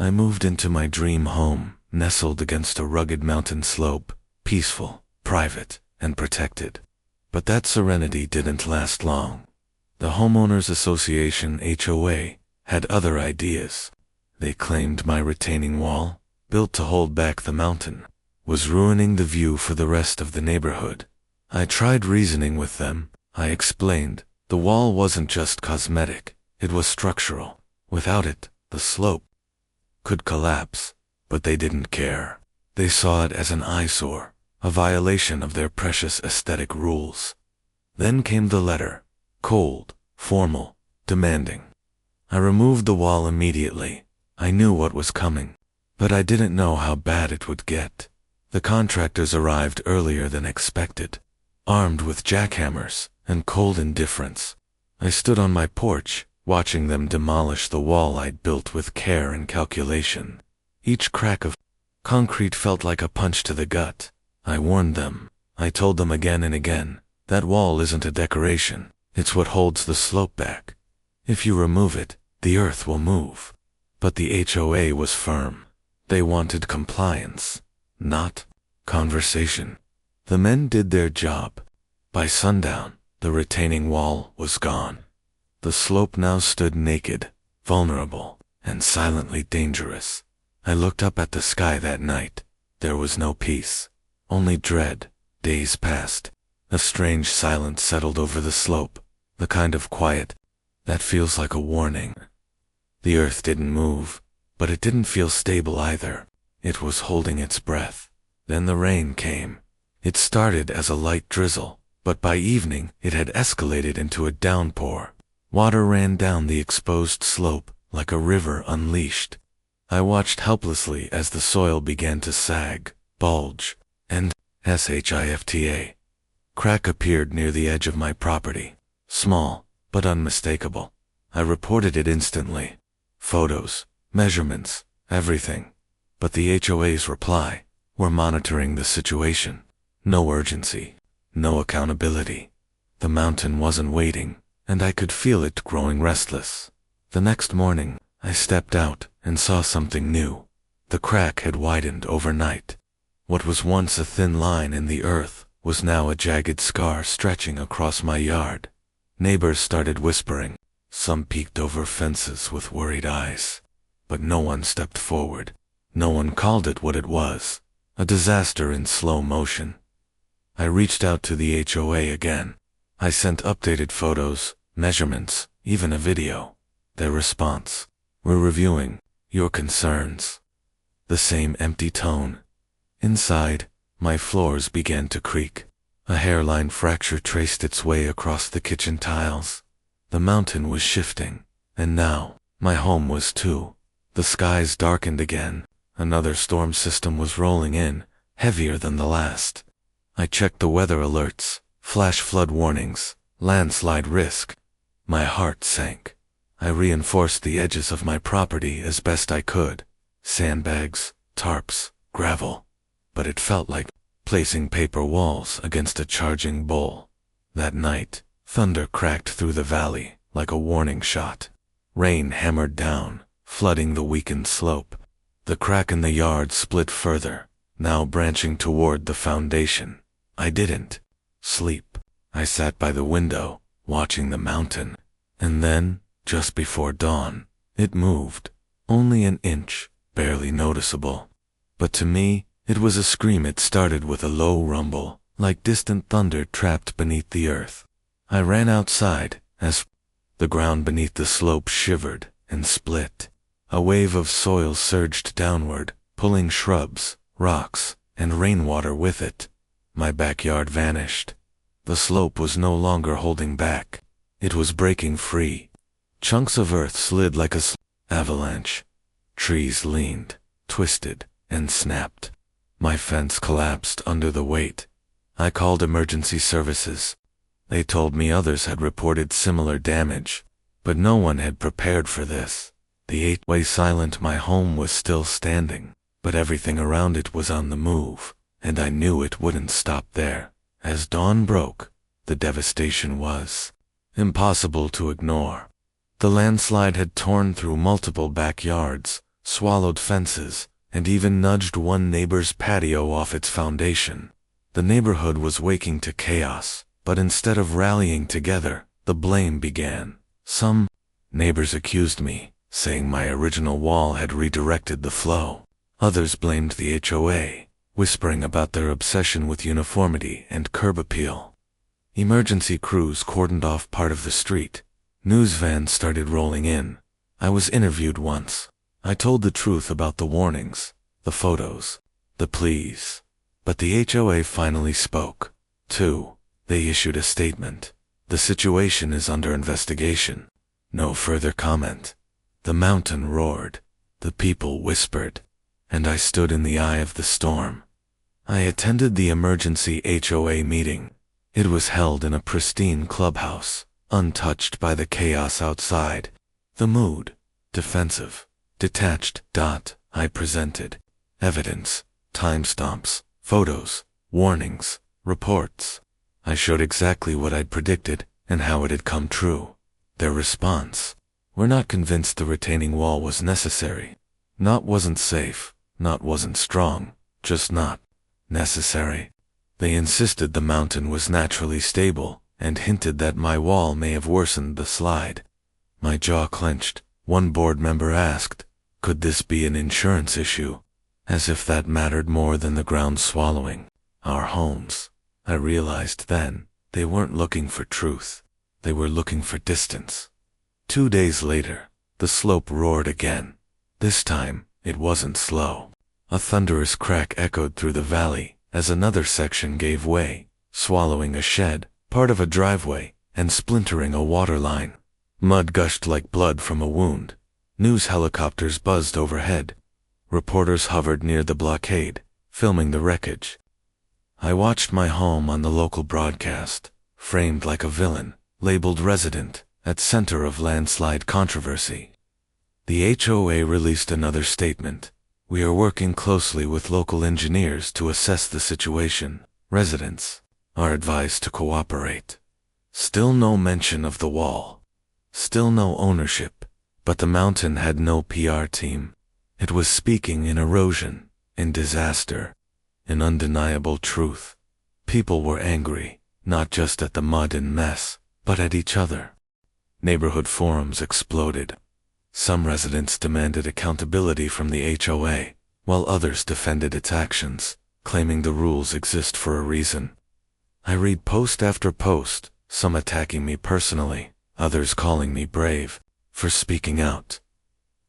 I moved into my dream home, nestled against a rugged mountain slope, peaceful, private, and protected. But that serenity didn't last long. The Homeowners Association (HOA) had other ideas. They claimed my retaining wall, built to hold back the mountain, was ruining the view for the rest of the neighborhood. I tried reasoning with them. I explained, the wall wasn't just cosmetic, it was structural. Without it, the slope could collapse. But they didn't care. They saw it as an eyesore, a violation of their precious aesthetic rules. Then came the letter, cold, formal, demanding. I removed the wall immediately. I knew what was coming, but I didn't know how bad it would get. The contractors arrived earlier than expected, armed with jackhammers and cold indifference. I stood on my porch, watching them demolish the wall I'd built with care and calculation. Each crack of concrete felt like a punch to the gut. I warned them. I told them again and again, that wall isn't a decoration. It's what holds the slope back. If you remove it, the earth will move. But the HOA was firm. They wanted compliance, not conversation. The men did their job. By sundown, the retaining wall was gone. The slope now stood naked, vulnerable, and silently dangerous. I looked up at the sky that night. There was no peace, only dread. Days passed. A strange silence settled over the slope, the kind of quiet that feels like a warning. The earth didn't move, but it didn't feel stable either. It was holding its breath. Then the rain came. It started as a light drizzle, but by evening it had escalated into a downpour. Water ran down the exposed slope like a river unleashed. I watched helplessly as the soil began to sag, bulge, and shifta. Crack appeared near the edge of my property. Small, but unmistakable. I reported it instantly. Photos, measurements, everything. But the HOA's reply, we're monitoring the situation. No urgency, no accountability. The mountain wasn't waiting, and I could feel it growing restless. The next morning, I stepped out and saw something new. The crack had widened overnight. What was once a thin line in the earth was now a jagged scar stretching across my yard. Neighbors started whispering. Some peeked over fences with worried eyes. But no one stepped forward. No one called it what it was, a disaster in slow motion. I reached out to the HOA again. I sent updated photos, measurements, even a video. Their response, we're reviewing your concerns. The same empty tone. Inside, my floors began to creak. A hairline fracture traced its way across the kitchen tiles. The mountain was shifting, and now, my home was too. The skies darkened again. Another storm system was rolling in, heavier than the last. I checked the weather alerts, flash flood warnings, landslide risk. My heart sank. I reinforced the edges of my property as best I could. Sandbags, tarps, gravel. But it felt like placing paper walls against a charging bull. That night, thunder cracked through the valley like a warning shot. Rain hammered down, flooding the weakened slope. The crack in the yard split further, now branching toward the foundation. I didn't sleep. I sat by the window, watching the mountain. And then, just before dawn, it moved. Only an inch, barely noticeable. But to me, it was a scream. It started with a low rumble, like distant thunder trapped beneath the earth. I ran outside, as the ground beneath the slope shivered and split. A wave of soil surged downward, pulling shrubs, rocks, and rainwater with it. My backyard vanished. The slope was no longer holding back. It was breaking free. Chunks of earth slid like a avalanche. Trees leaned, twisted, and snapped. My fence collapsed under the weight. I called emergency services. They told me others had reported similar damage, but no one had prepared for this. The HOA silent. My home was still standing, but everything around it was on the move, and I knew it wouldn't stop there. As dawn broke, the devastation was impossible to ignore. The landslide had torn through multiple backyards, swallowed fences, and even nudged one neighbor's patio off its foundation. The neighborhood was waking to chaos, but instead of rallying together, the blame began. Some neighbors accused me, saying my original wall had redirected the flow. Others blamed the HOA, whispering about their obsession with uniformity and curb appeal. Emergency crews cordoned off part of the street. News vans started rolling in. I was interviewed once. I told the truth about the warnings, the photos, the pleas. But the HOA finally spoke. Too. They issued a statement. The situation is under investigation. No further comment. The mountain roared. The people whispered. And I stood in the eye of the storm. I attended the emergency HOA meeting. It was held in a pristine clubhouse, untouched by the chaos outside. The mood, defensive, detached. I presented evidence, timestamps, photos, warnings, reports. I showed exactly what I'd predicted and how it had come true. Their response: we're not convinced the retaining wall was necessary. Not wasn't safe, not wasn't strong, just not necessary. They insisted the mountain was naturally stable and hinted that my wall may have worsened the slide. My jaw clenched. One board member asked, could this be an insurance issue? As if that mattered more than the ground swallowing our homes. I realized then, they weren't looking for truth. They were looking for distance. 2 days later, the slope roared again. This time, it wasn't slow. A thunderous crack echoed through the valley as another section gave way, swallowing a shed, part of a driveway, and splintering a water line. Mud gushed like blood from a wound. News helicopters buzzed overhead. Reporters hovered near the blockade, filming the wreckage. I watched my home on the local broadcast, framed like a villain, labeled resident, at center of landslide controversy. The HOA released another statement. We are working closely with local engineers to assess the situation. Residents are advised to cooperate. Still no mention of the wall. Still no ownership. But the mountain had no PR team. It was speaking in erosion, in disaster, in undeniable truth. People were angry, not just at the mud and mess, but at each other. Neighborhood forums exploded. Some residents demanded accountability from the HOA, while others defended its actions, claiming the rules exist for a reason. I read post after post, some attacking me personally, others calling me brave for speaking out.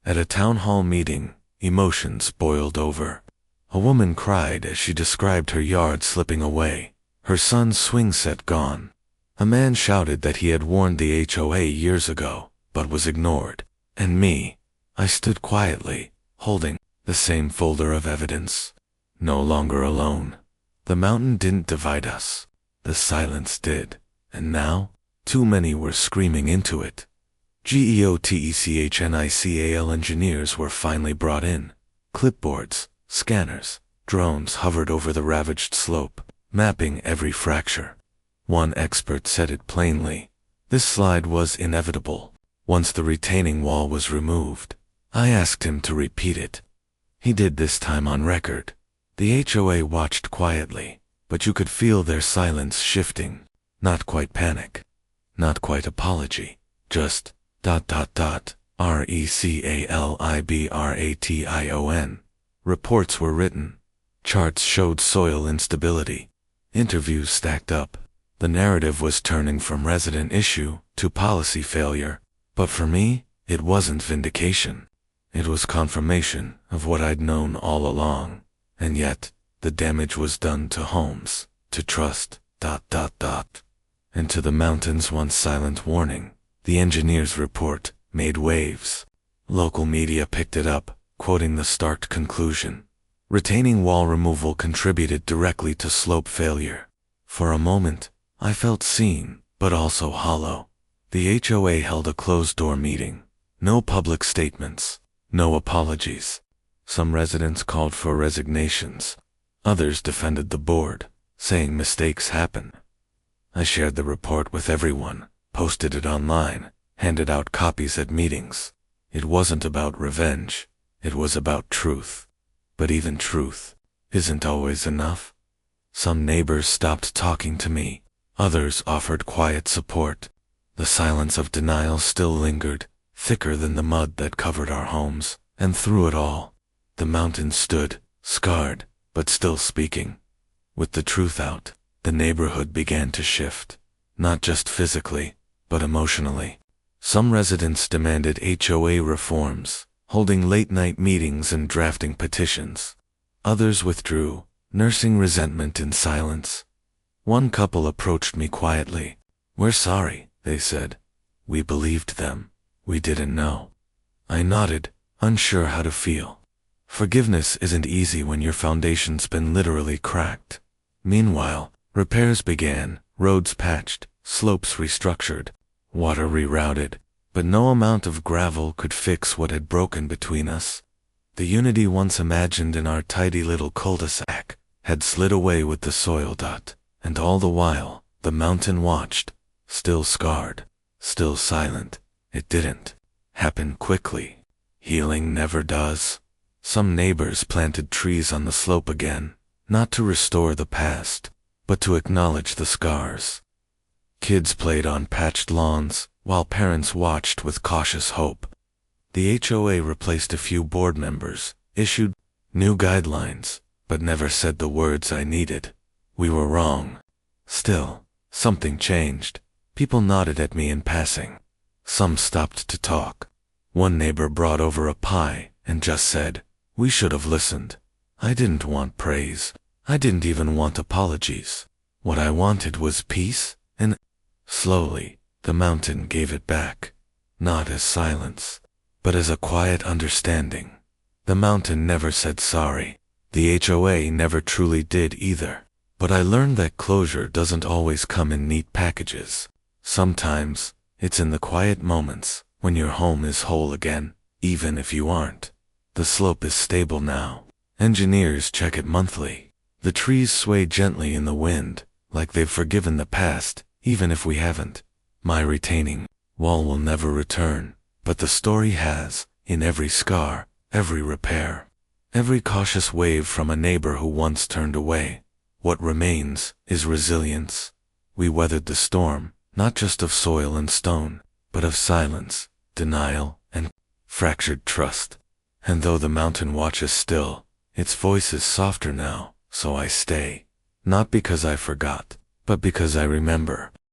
At a town hall meeting, emotions boiled over. A woman cried as she described her yard slipping away, her son's swing set gone. A man shouted that he had warned the HOA years ago, but was ignored. And me, I stood quietly, holding the same folder of evidence. No longer alone. The mountain didn't divide us. The silence did. And now, too many were screaming into it. GEOTECHNICAL engineers were finally brought in. Clipboards, scanners, drones hovered over the ravaged slope, mapping every fracture. One expert said it plainly. This slide was inevitable. Once the retaining wall was removed, I asked him to repeat it. He did this time on record. The HOA watched quietly, but you could feel their silence shifting. Not quite panic. Not quite apology. Just ... RECALIBRATION. Reports were written. Charts showed soil instability. Interviews stacked up. The narrative was turning from resident issue to policy failure. But for me, it wasn't vindication. It was confirmation of what I'd known all along. And yet, the damage was done to homes, to trust, ... and to the mountain's once silent warning. The engineer's report made waves. Local media picked it up, quoting the stark conclusion. Retaining wall removal contributed directly to slope failure. For a moment, I felt seen, but also hollow. The HOA held a closed-door meeting. No public statements. No apologies. Some residents called for resignations. Others defended the board, saying mistakes happen. I shared the report with everyone, posted it online, handed out copies at meetings. It wasn't about revenge. It was about truth. But even truth isn't always enough. Some neighbors stopped talking to me. Others offered quiet support. The silence of denial still lingered, thicker than the mud that covered our homes. And through it all, the mountain stood, scarred, but still speaking. With the truth out, the neighborhood began to shift. Not just physically, but emotionally. Some residents demanded HOA reforms, holding late-night meetings and drafting petitions. Others withdrew, nursing resentment in silence. One couple approached me quietly. "We're sorry," they said. "We believed them. We didn't know." I nodded, unsure how to feel. Forgiveness isn't easy when your foundation's been literally cracked. Meanwhile, repairs began, roads patched, slopes restructured, water rerouted, but no amount of gravel could fix what had broken between us. The unity once imagined in our tidy little cul-de-sac had slid away with the soil dot, and all the while, the mountain watched, still scarred, still silent. It didn't happen quickly. Healing never does. Some neighbors planted trees on the slope again, not to restore the past, but to acknowledge the scars. Kids played on patched lawns, while parents watched with cautious hope. The HOA replaced a few board members, issued new guidelines, but never said the words I needed. We were wrong. Still, something changed. People nodded at me in passing. Some stopped to talk. One neighbor brought over a pie and just said, "We should have listened." I didn't want praise. I didn't even want apologies. What I wanted was peace, and slowly, the mountain gave it back. Not as silence, but as a quiet understanding. The mountain never said sorry. The HOA never truly did either. But I learned that closure doesn't always come in neat packages. Sometimes, it's in the quiet moments, when your home is whole again, even if you aren't. The slope is stable now. Engineers check it monthly. The trees sway gently in the wind, like they've forgiven the past, even if we haven't. My retaining wall will never return, but the story has, in every scar, every repair, every cautious wave from a neighbor who once turned away. What remains is resilience. We weathered the storm, not just of soil and stone, but of silence, denial, and fractured trust. And though the mountain watches still, its voice is softer now, so I stay. Not because I forgot, but because I remember.